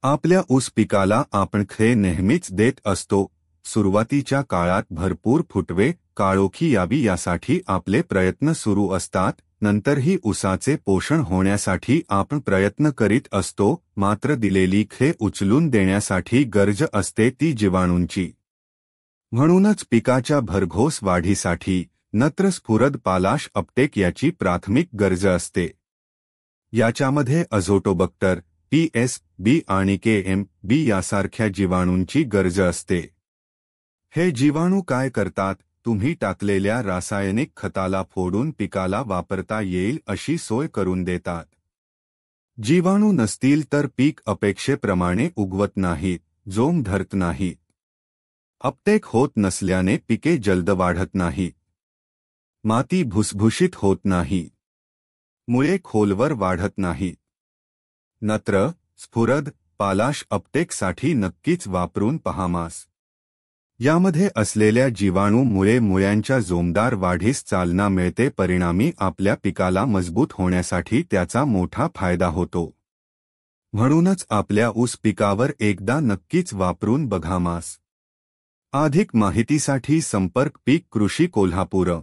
आपल्या ऊस पिकाला आपण खते नेहमीच देत असतो। सुरुवातीच्या काळात भरपूर फुटवे काळोखी यावी यासाठी आपले प्रयत्न सुरू असतात। नंतरही ऊसाचे पोषण होण्यासाठी आपण प्रयत्न करीत असतो। मात्र दिलेली खते उचलून देण्यासाठी गरज असते ती जीवाणूंची। म्हणूनच पिकाच्या भरघोस वाढीसाठी नत्र स्फुरद पालाश अपटेक याची प्राथमिक गरज असते। याच्यामध्ये अझोटोबॅक्टर पीएस-बी आणि केएम-बी यासारख्या जीवाणूंची गरज असते। हे जीवाणू काय करतात? तुम्ही टाकलेल्या रासायनिक खताला फोडून पिकाला वापरता येईल अशी सोय करून देतात। जीवाणू नसतील तर पीक अपेक्षेप्रमाणे उगवत नाहीत, जोम धरत नाहीत। अपटेक होत नसल्याने पिके जलद वाढत नाहीत। माती भुसभुशीत होत नाही। मुळे खोलवर वाढत नाहीत। नत्र, स्फुरद, पालाश अपटेकसाठी नक्कीच वापरून पहामास। यामध्ये असलेल्या जीवाणूमुळे मुळ्यांच्या जोमदार वाढीस चालना मिळते, परिणामी आपल्या पिकाला मजबूत होण्यासाठी त्याचा मोठा फायदा होतो। म्हणूनच आपल्या ऊस पिकावर एकदा नक्कीच वापरून बघामास। अधिक माहितीसाठी संपर्क पीक कृषी कोल्हापूर।